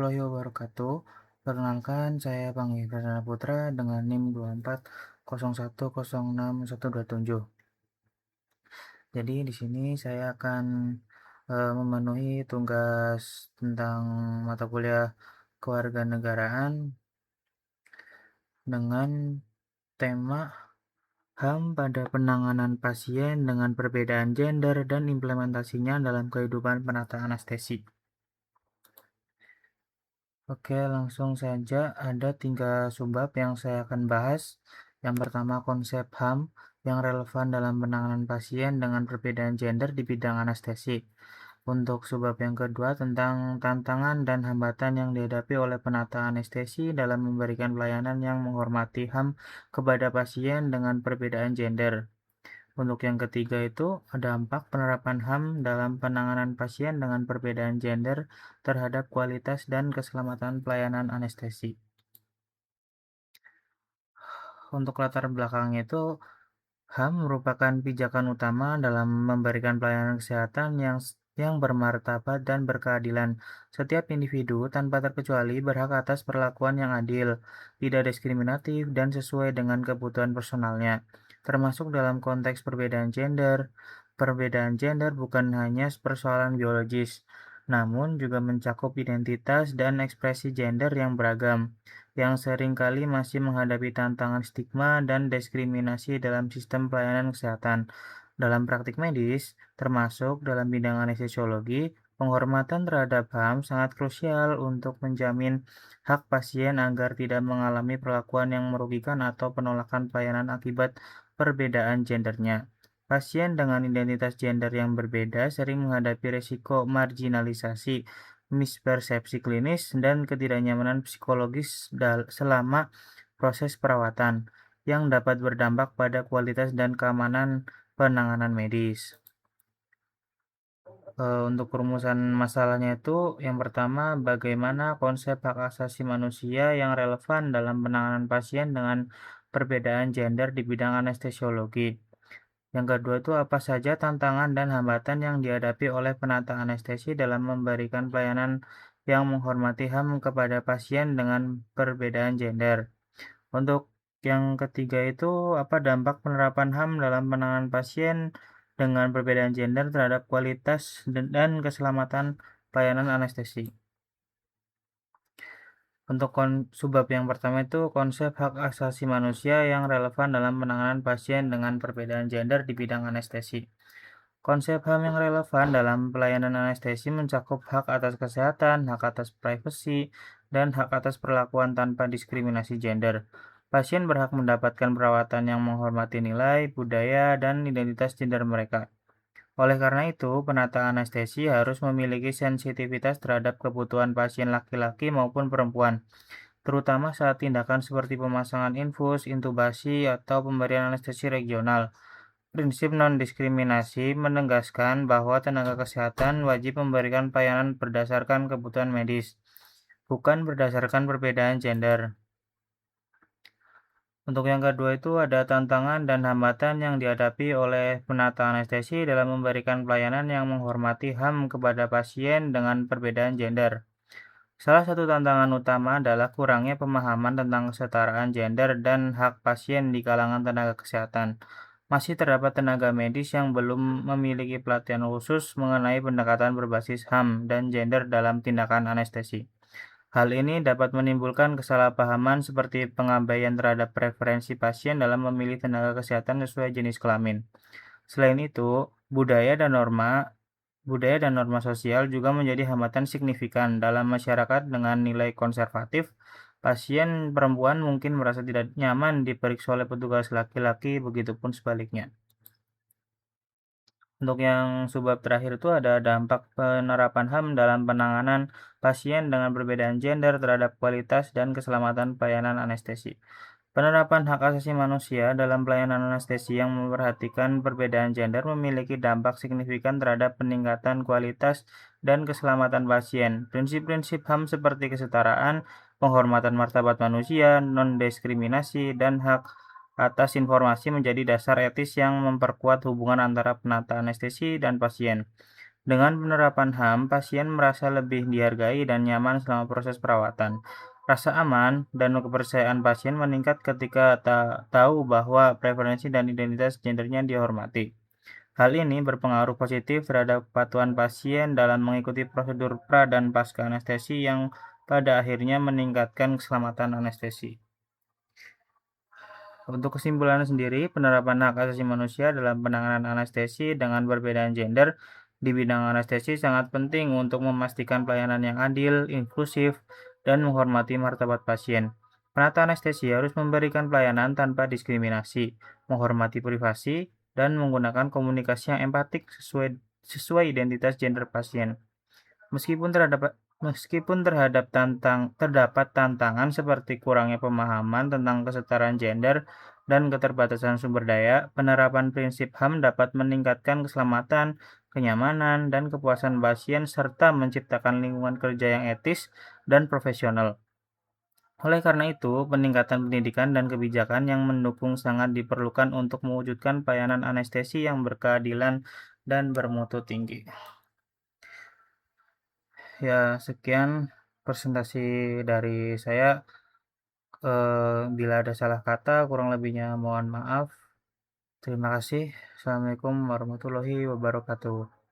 warahmatullahi wabarakatuh. Perkenalkan, saya Pangi Pradana Putra dengan NIM 2401061127. Jadi di sini saya akan memenuhi tugas tentang mata kuliah kewarganegaraan dengan tema HAM pada penanganan pasien dengan perbedaan gender dan implementasinya dalam kehidupan penata anestesi. Oke, langsung saja ada 3 subbab yang saya akan bahas. Yang pertama, konsep HAM yang relevan dalam penanganan pasien dengan perbedaan gender di bidang anestesi. Untuk subbab yang kedua, tentang tantangan dan hambatan yang dihadapi oleh penata anestesi dalam memberikan pelayanan yang menghormati HAM kepada pasien dengan perbedaan gender. Untuk yang ketiga itu, dampak penerapan HAM dalam penanganan pasien dengan perbedaan gender terhadap kualitas dan keselamatan pelayanan anestesi. Untuk latar belakangnya itu, HAM merupakan pijakan utama dalam memberikan pelayanan kesehatan yang bermartabat dan berkeadilan. Setiap individu tanpa terkecuali berhak atas perlakuan yang adil, tidak diskriminatif, dan sesuai dengan kebutuhan personalnya, termasuk dalam konteks perbedaan gender. Perbedaan gender bukan hanya persoalan biologis, namun juga mencakup identitas dan ekspresi gender yang beragam, yang seringkali masih menghadapi tantangan stigma dan diskriminasi dalam sistem pelayanan kesehatan. Dalam praktik medis, termasuk dalam bidang anestesiologi, penghormatan terhadap HAM sangat krusial untuk menjamin hak pasien agar tidak mengalami perlakuan yang merugikan atau penolakan pelayanan akibat perbedaan gendernya. Pasien dengan identitas gender yang berbeda sering menghadapi risiko marginalisasi, mispersepsi klinis, dan ketidaknyamanan psikologis selama proses perawatan, yang dapat berdampak pada kualitas dan keamanan penanganan medis. Untuk perumusan masalahnya itu, yang pertama, bagaimana konsep hak asasi manusia yang relevan dalam penanganan pasien dengan perbedaan gender di bidang anestesiologi. Yang kedua itu, apa saja tantangan dan hambatan yang dihadapi oleh penata anestesi dalam memberikan pelayanan yang menghormati HAM kepada pasien dengan perbedaan gender. Untuk yang ketiga itu, apa dampak penerapan HAM dalam penanganan pasien dengan perbedaan gender terhadap kualitas dan keselamatan pelayanan anestesi. Untuk subbab yang pertama itu, konsep hak asasi manusia yang relevan dalam penanganan pasien dengan perbedaan gender di bidang anestesi. Konsep HAM yang relevan dalam pelayanan anestesi mencakup hak atas kesehatan, hak atas privasi, dan hak atas perlakuan tanpa diskriminasi gender. Pasien berhak mendapatkan perawatan yang menghormati nilai, budaya, dan identitas gender mereka. Oleh karena itu, penata anestesi harus memiliki sensitivitas terhadap kebutuhan pasien laki-laki maupun perempuan, terutama saat tindakan seperti pemasangan infus, intubasi, atau pemberian anestesi regional. Prinsip non-diskriminasi menegaskan bahwa tenaga kesehatan wajib memberikan pelayanan berdasarkan kebutuhan medis, bukan berdasarkan perbedaan gender. Untuk yang kedua itu, ada tantangan dan hambatan yang dihadapi oleh penata anestesi dalam memberikan pelayanan yang menghormati HAM kepada pasien dengan perbedaan gender. Salah satu tantangan utama adalah kurangnya pemahaman tentang kesetaraan gender dan hak pasien di kalangan tenaga kesehatan. Masih terdapat tenaga medis yang belum memiliki pelatihan khusus mengenai pendekatan berbasis HAM dan gender dalam tindakan anestesi. Hal ini dapat menimbulkan kesalahpahaman seperti pengabaian terhadap preferensi pasien dalam memilih tenaga kesehatan sesuai jenis kelamin. Selain itu, budaya dan norma sosial juga menjadi hambatan signifikan dalam masyarakat dengan nilai konservatif. Pasien perempuan mungkin merasa tidak nyaman diperiksa oleh petugas laki-laki, begitupun sebaliknya. Untuk yang subbab terakhir itu, ada dampak penerapan HAM dalam penanganan pasien dengan perbedaan gender terhadap kualitas dan keselamatan pelayanan anestesi. Penerapan hak asasi manusia dalam pelayanan anestesi yang memperhatikan perbedaan gender memiliki dampak signifikan terhadap peningkatan kualitas dan keselamatan pasien. Prinsip-prinsip HAM seperti kesetaraan, penghormatan martabat manusia, non-diskriminasi, dan hak atas informasi menjadi dasar etis yang memperkuat hubungan antara penata anestesi dan pasien. Dengan penerapan HAM, pasien merasa lebih dihargai dan nyaman selama proses perawatan. Rasa aman dan kepercayaan pasien meningkat ketika tahu bahwa preferensi dan identitas gendernya dihormati. Hal ini berpengaruh positif terhadap kepatuhan pasien dalam mengikuti prosedur pra dan pasca anestesi yang pada akhirnya meningkatkan keselamatan anestesi. Untuk kesimpulan sendiri, penerapan hak asasi manusia dalam penanganan anestesi dengan perbedaan gender di bidang anestesi sangat penting untuk memastikan pelayanan yang adil, inklusif, dan menghormati martabat pasien. Penata anestesi harus memberikan pelayanan tanpa diskriminasi, menghormati privasi, dan menggunakan komunikasi yang empatik sesuai identitas gender pasien. Meskipun terdapat tantangan seperti kurangnya pemahaman tentang kesetaraan gender dan keterbatasan sumber daya, penerapan prinsip HAM dapat meningkatkan keselamatan, kenyamanan, dan kepuasan pasien serta menciptakan lingkungan kerja yang etis dan profesional. Oleh karena itu, peningkatan pendidikan dan kebijakan yang mendukung sangat diperlukan untuk mewujudkan pelayanan anestesi yang berkeadilan dan bermutu tinggi. Ya, sekian presentasi dari saya. Bila ada salah kata, kurang lebihnya mohon maaf. Terima kasih. Assalamualaikum warahmatullahi wabarakatuh.